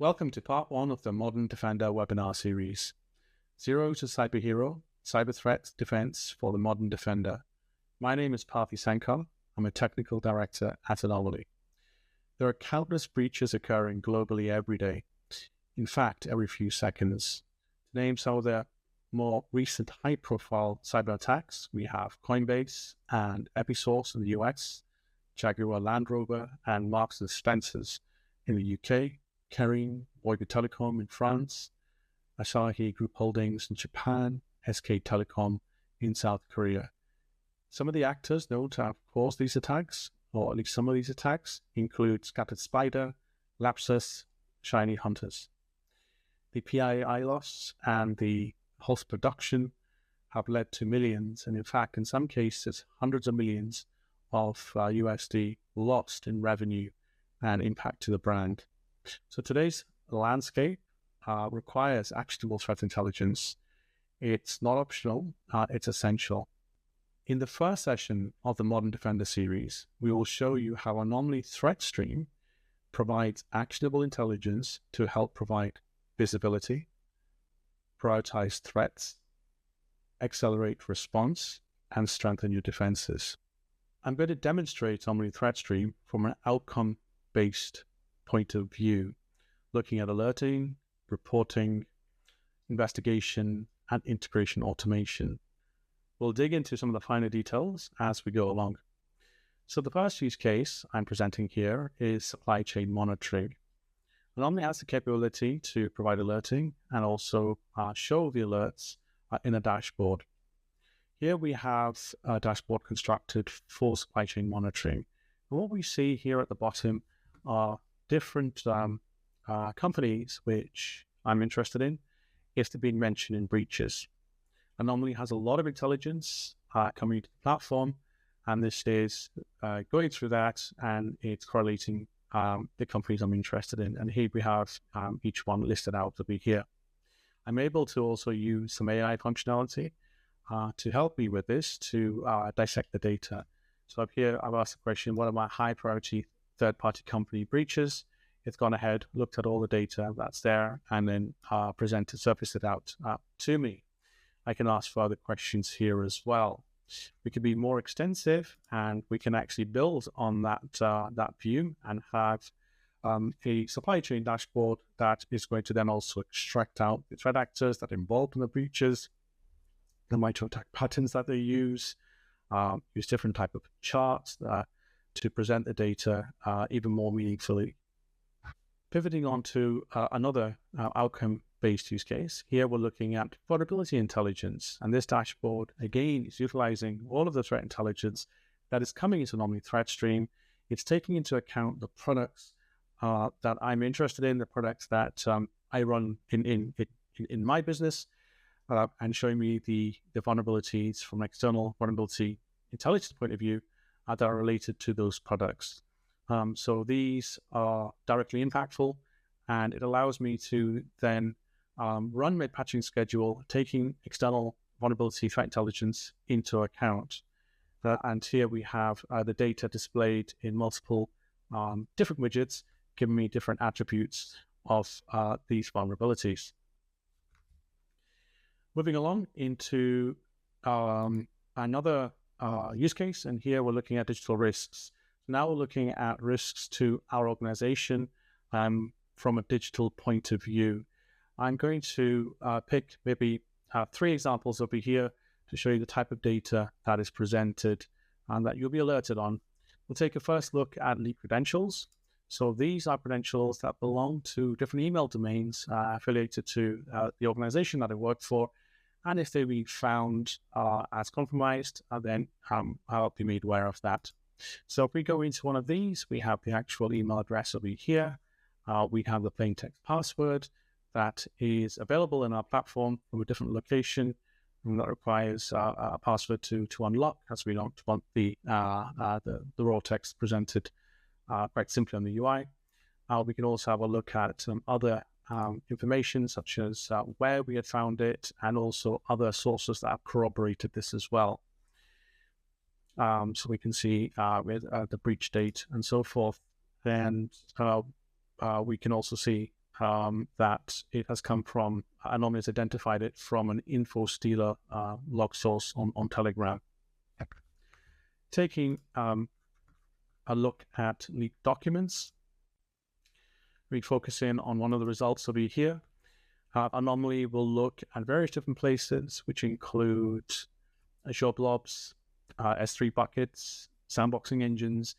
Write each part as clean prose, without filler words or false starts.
Welcome to part 1 of the Modern Defender webinar series, Zero to Cyberhero, Cyber Threat Defense for the Modern Defender. My name is Parthy Sankar. I'm a Technical Director at Anomali. There are countless breaches occurring globally every day. In fact, every few seconds. To name some of the more recent high-profile cyber attacks, we have Coinbase and Episource in the US, Jaguar Land Rover and Marks and Spencer's in the UK, Kering, Bouygues Telecom in France, Asahi Group Holdings in Japan, SK Telecom in South Korea. Some of the actors known to have caused these attacks, or at least some of these attacks, include Scattered Spider, Lapsus, Shiny Hunters. The PII loss and the host production have led to millions, and in fact, in some cases, hundreds of millions of USD lost in revenue and impact to the brand. So today's landscape requires actionable threat intelligence. It's not optional, it's essential. In the first session of the Modern Defender series, we will show you how Anomali ThreatStream provides actionable intelligence to help provide visibility, prioritize threats, accelerate response, and strengthen your defenses. I'm going to demonstrate Anomali ThreatStream from an outcome-based point of view, looking at alerting, reporting, investigation, and integration automation. We'll dig into some of the finer details as we go along. So the first use case I'm presenting here is supply chain monitoring. Anomali has the capability to provide alerting and also show the alerts in a dashboard. Here we have a dashboard constructed for supply chain monitoring. And what we see here at the bottom are different companies which I'm interested in if they've been mentioned in breaches. Anomali has a lot of intelligence coming to the platform, and this is going through that, and it's correlating the companies I'm interested in. And here we have each one listed out to be here. I'm able to also use some AI functionality to help me with this, to dissect the data. So up here, I've asked the question, what are my high priority third-party company breaches? It's gone ahead, looked at all the data that's there, and then surfaced it out to me. I can ask further questions here as well. We can be more extensive, and we can actually build on that view and have a supply chain dashboard that is going to then also extract out the threat actors that are involved in the breaches, the micro-attack patterns that they use different type of charts to present the data even more meaningfully. Pivoting on to another outcome-based use case, here we're looking at vulnerability intelligence, and this dashboard, again, is utilizing all of the threat intelligence that is coming into Anomali ThreatStream. It's taking into account the products that I'm interested in, the products that I run in my business, and showing me the vulnerabilities from an external vulnerability intelligence point of view that are related to those products. So these are directly impactful, and it allows me to then run my patching schedule, taking external vulnerability threat intelligence into account. And here we have the data displayed in multiple different widgets, giving me different attributes of these vulnerabilities. Moving along into another use case, and here we're looking at digital risks. Now we're looking at risks to our organization from a digital point of view. I'm going to pick maybe 3 examples over here to show you the type of data that is presented and that you'll be alerted on. We'll take a first look at lead credentials. So these are credentials that belong to different email domains affiliated to the organization that I work for. And if they be found as compromised, then I'll be made aware of that. So if we go into one of these, we have the actual email address over here. We have the plain text password that is available in our platform from a different location, and that requires a password to unlock, as we don't want the raw text presented quite simply on the UI. We can also have a look at some other information, such as where we had found it, and also other sources that have corroborated this as well. So we can see with the breach date and so forth. And we can also see that it has come from, Anomali has identified it from an info stealer log source on Telegram. Taking a look at leaked documents, we focus in on one of the results over here. Anomali will look at various different places, which include Azure blobs, S3 buckets, sandboxing engines,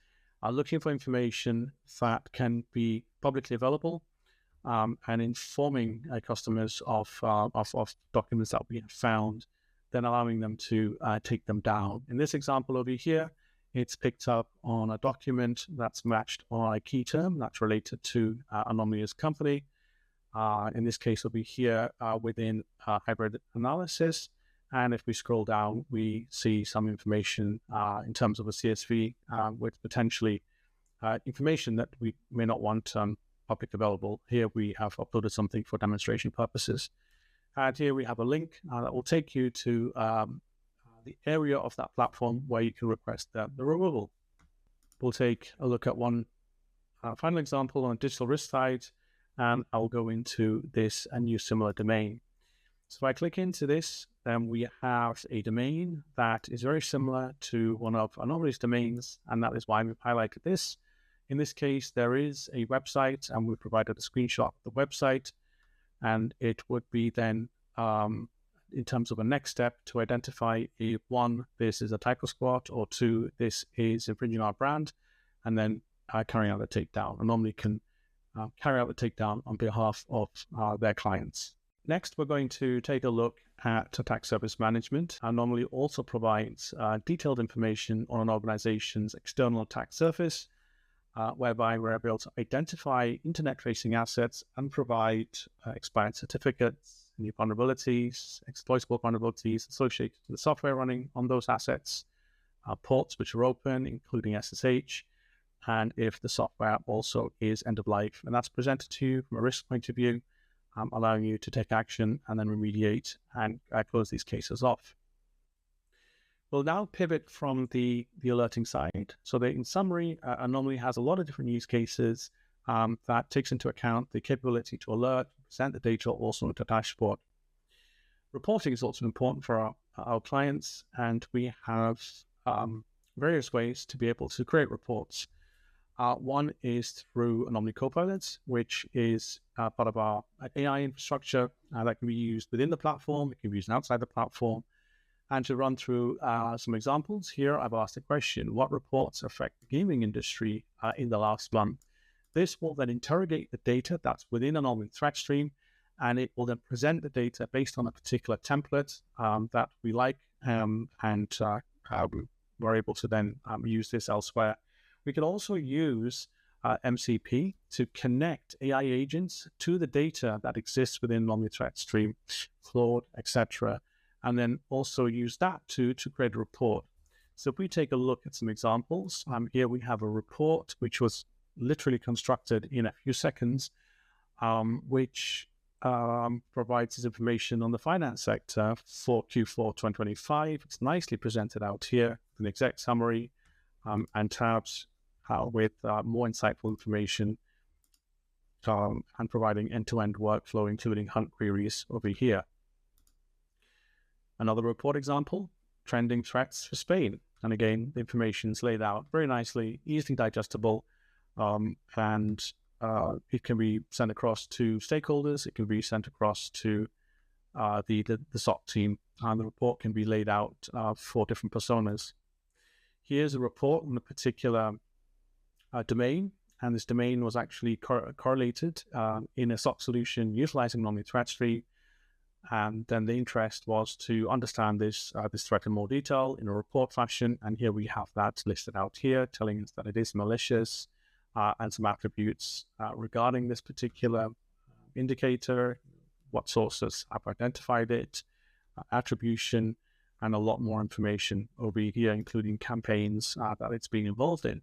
looking for information that can be publicly available, and informing customers of documents that we have found, then allowing them to take them down. In this example over here, it's picked up on a document that's matched on a key term that's related to Anomali's company. In this case, over here within hybrid analysis. And if we scroll down, we see some information in terms of a CSV with potentially information that we may not want public available. Here we have uploaded something for demonstration purposes. And here we have a link that will take you to the area of that platform where you can request the removal. We'll take a look at one final example on digital risk side, and I'll go into this and use similar domain. So if I click into this, then we have a domain that is very similar to one of Anomali's domains, and that is why we've highlighted this. In this case, there is a website, and we've provided a screenshot of the website, and it would be then, in terms of a next step, to identify if one, this is a typo squat, or two, this is infringing our brand, and then carrying out the takedown. Anomali can carry out the takedown on behalf of their clients. Next, we're going to take a look at attack surface management. Anomali also provides detailed information on an organization's external attack surface, whereby we're able to identify internet-facing assets and provide expired certificates, new vulnerabilities, exploitable vulnerabilities associated with the software running on those assets, ports which are open, including SSH, and if the software also is end of life. And that's presented to you from a risk point of view, allowing you to take action and then remediate and close these cases off. We'll now pivot from the alerting side. So that in summary, Anomali has a lot of different use cases that takes into account the capability to alert, present the data also into a dashboard. Reporting is also important for our clients, and we have various ways to be able to create reports. One is through Anomali Copilot, which is part of our AI infrastructure that can be used within the platform. It can be used outside the platform. And to run through some examples here, I've asked a question: what reports affect the gaming industry in the last month? This will then interrogate the data that's within Anomali ThreatStream, and it will then present the data based on a particular template that we like, and we're able to then use this elsewhere. We can also use MCP to connect AI agents to the data that exists within Anomali ThreatStream, Claude, etc., and then also use that to create a report. So if we take a look at some examples, here we have a report which was literally constructed in a few seconds, which provides this information on the finance sector for Q4 2025. It's nicely presented out here, an exec summary and tabs with more insightful information and providing end-to-end workflow, including hunt queries over here. Another report example, trending threats for Spain. And again, the information is laid out very nicely, easily digestible, and it can be sent across to stakeholders. It can be sent across to the SOC team, and the report can be laid out for different personas. Here's a report on a particular domain, and this domain was actually correlated in a SOC solution utilizing Anomali ThreatStream. And then the interest was to understand this threat in more detail in a report fashion. And here we have that listed out here, telling us that it is malicious and some attributes regarding this particular indicator, what sources have identified it, attribution, and a lot more information over here, including campaigns that it's being involved in.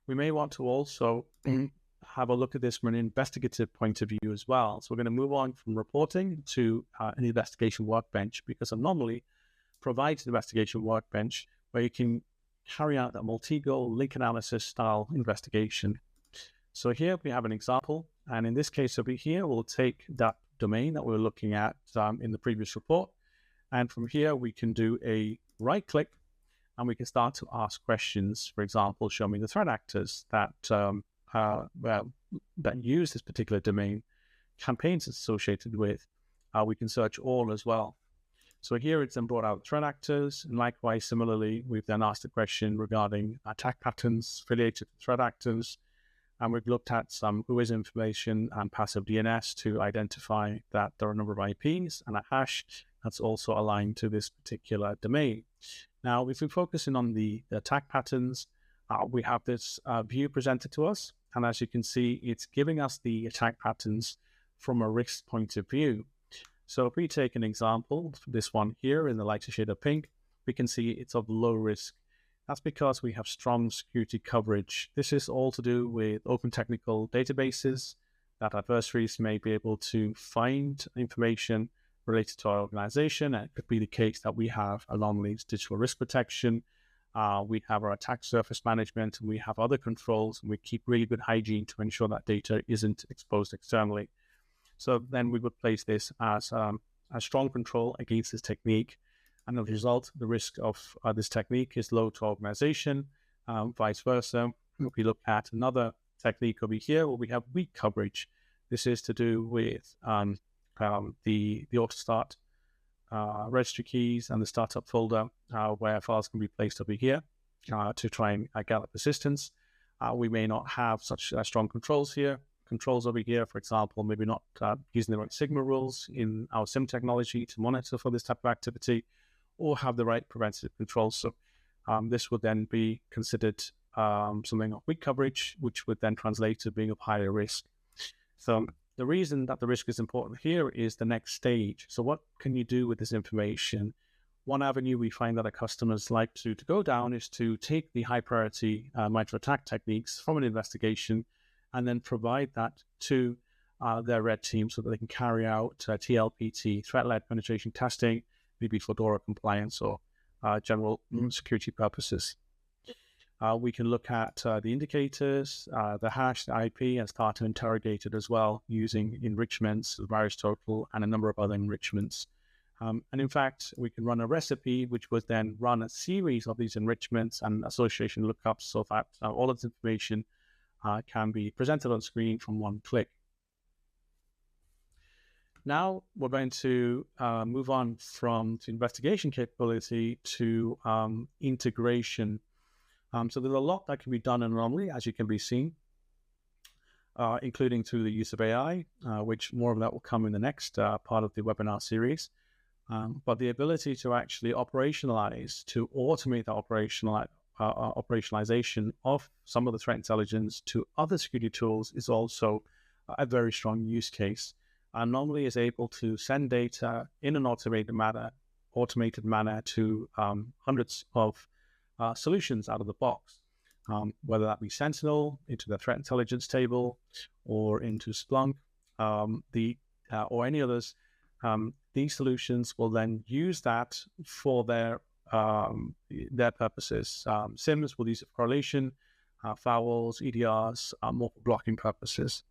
We may want to also have a look at this from an investigative point of view as well. So we're going to move on from reporting to an investigation workbench, because Anomali provides an investigation workbench where you can carry out that multi-goal link analysis style investigation. So here we have an example And in this case over here, we'll take that domain that we were looking at in the previous report. And from here, we can do a right click and we can start to ask questions. For example, show me the threat actors that use this particular domain, campaigns it's associated with. We can search all as well. So here it's then brought out threat actors, and likewise, similarly, we've then asked a question regarding attack patterns affiliated with threat actors, and we've looked at some WHOIS information and passive DNS to identify that there are a number of IPs and a hash that's also aligned to this particular domain. Now, if we focus in on the attack patterns, we have this view presented to us, and as you can see, it's giving us the attack patterns from a risk point of view. So if we take an example, this one here in the lighter shade of pink, we can see it's of low risk. That's because we have strong security coverage. This is all to do with open technical databases that adversaries may be able to find information related to our organization. And it could be the case that we have Anomali's digital risk protection, we have our attack surface management, and we have other controls, and we keep really good hygiene to ensure that data isn't exposed externally. So then we would place this as a strong control against this technique. And as a result, the risk of this technique is low to organization, vice versa. If we look at another technique over here where we have weak coverage, this is to do with the auto-start registry keys and the startup folder where files can be placed over here to try and gather persistence. We may not have such strong controls over here, for example, maybe not using the right Sigma rules in our SIM technology to monitor for this type of activity, or have the right preventative controls. So this would then be considered something of weak coverage, which would then translate to being of higher risk. So the reason that the risk is important here is the next stage. So what can you do with this information? One avenue we find that our customers like to go down is to take the high priority MITRE attack techniques from an investigation and then provide that to their red team so that they can carry out TLPT, threat-led penetration testing, maybe for DORA compliance or general security purposes. We can look at the indicators, the hash, the IP, and start to interrogate it as well using enrichments, the virus total, and a number of other enrichments. And in fact, we can run a recipe which would then run a series of these enrichments and association lookups so that all of this information can be presented on screen from one click. Now we're going to move on from the investigation capability to integration. So there's a lot that can be done in Anomali, as you can be seen, including through the use of AI, which more of that will come in the next part of the webinar series. But the ability to actually operationalize, to automate the operationalization of some of the threat intelligence to other security tools is also a very strong use case. Anomali is able to send data in an automated manner to hundreds of solutions out of the box, whether that be Sentinel into the threat intelligence table or into Splunk or any others. These solutions will then use that for their purposes. SIMs will use it for correlation, firewalls, EDRs, more for blocking purposes.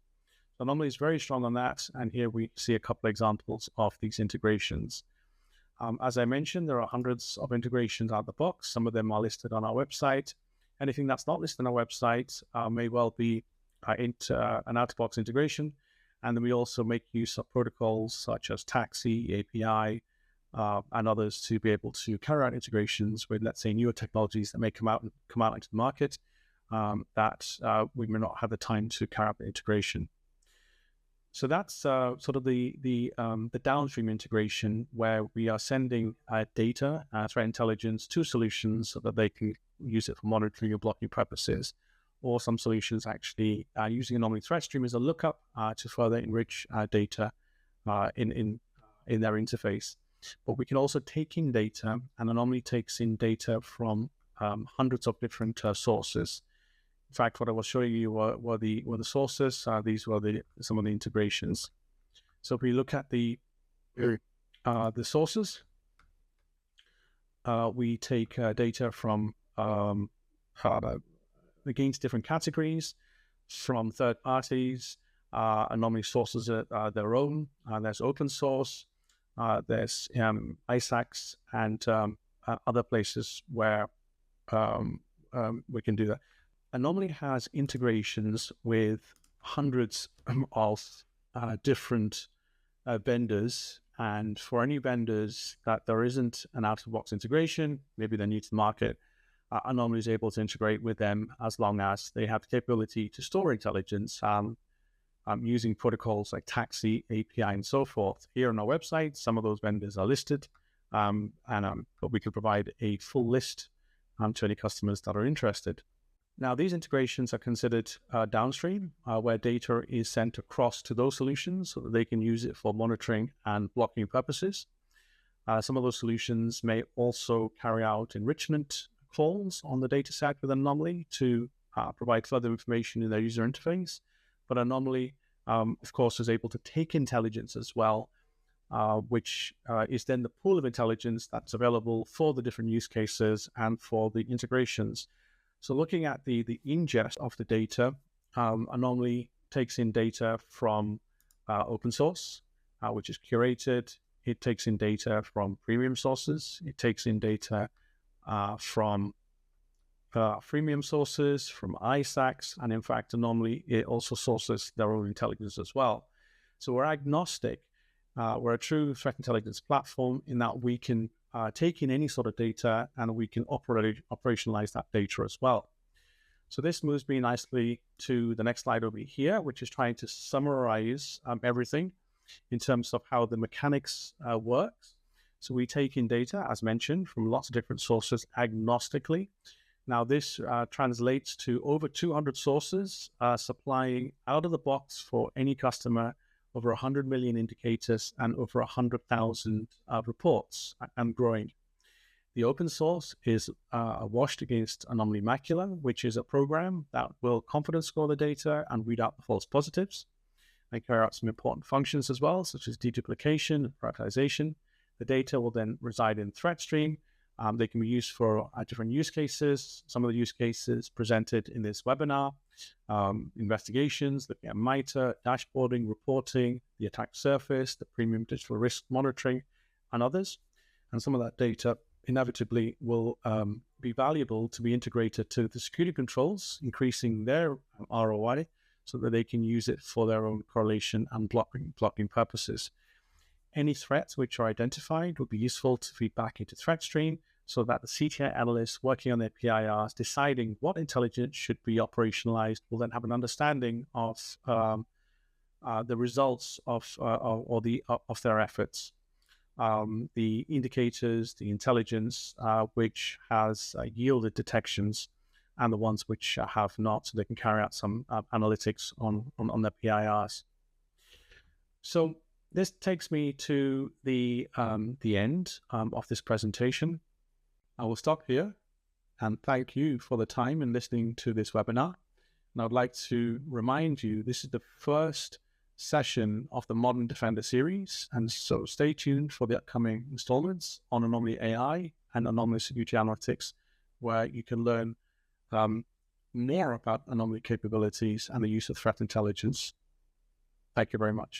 So Anomali is very strong on that, and here we see a couple of examples of these integrations. As I mentioned, there are hundreds of integrations out of the box. Some of them are listed on our website. Anything that's not listed on our website may well be an out-of-box integration. And then we also make use of protocols such as Taxi, API, and others to be able to carry out integrations with, let's say, newer technologies that may come out into the market that we may not have the time to carry out the integration. So that's sort of the downstream integration where we are sending data, threat intelligence to solutions so that they can use it for monitoring or blocking purposes, or some solutions actually using Anomali ThreatStream as a lookup to further enrich data in their interface. But we can also take in data, and Anomali takes in data from hundreds of different sources. In fact, what I was showing you were the sources. These were some of the integrations. So if we look at the sources, we take data from against different categories, from third parties, Anomali sources their own. There's open source. There's ISACs and other places where we can do that. Anomali has integrations with hundreds of different vendors, and for any vendors that there isn't an out-of-box integration, maybe they're new to the market, Anomali is able to integrate with them as long as they have the capability to store intelligence using protocols like Taxi, API, and so forth. Here on our website, some of those vendors are listed, but we can provide a full list to any customers that are interested. Now, these integrations are considered downstream, where data is sent across to those solutions so that they can use it for monitoring and blocking purposes. Some of those solutions may also carry out enrichment calls on the data set with Anomali to provide further information in their user interface. But Anomali, of course, is able to take intelligence as well, which is then the pool of intelligence that's available for the different use cases and for the integrations. So looking at the ingest of the data, Anomali takes in data from open source, which is curated. It takes in data from premium sources. It takes in data from freemium sources, from ISACs, and in fact, Anomali, it also sources their own intelligence as well. So we're agnostic. We're a true threat intelligence platform in that we can take in any sort of data and we can operationalize that data as well. So this moves me nicely to the next slide over here, which is trying to summarize everything in terms of how the mechanics works. So we take in data, as mentioned, from lots of different sources agnostically. Now this translates to over 200 sources supplying out of the box for any customer over 100 million indicators and over 100,000 reports and growing. The open source is washed against Anomali Macula, which is a program that will confidence score the data and weed out the false positives and carry out some important functions as well, such as deduplication and prioritization. The data will then reside in ThreatStream. They can be used for different use cases. Some of the use cases presented in this webinar, investigations, looking at MITRE, dashboarding, reporting, the attack surface, the premium digital risk monitoring, and others. And some of that data inevitably will be valuable to be integrated to the security controls, increasing their ROI so that they can use it for their own correlation and blocking purposes. Any threats which are identified would be useful to feed back into ThreatStream so that the CTI analysts working on their PIRs deciding what intelligence should be operationalized will then have an understanding of the results of their efforts. The indicators, the intelligence which has yielded detections and the ones which have not, so they can carry out some analytics on their PIRs. So this takes me to the end of this presentation. I will stop here and thank you for the time in listening to this webinar. And I'd like to remind you, this is the first session of the Modern Defender series. And so stay tuned for the upcoming installments on Anomali AI and Anomali Security Analytics, where you can learn more about Anomali capabilities and the use of threat intelligence. Thank you very much.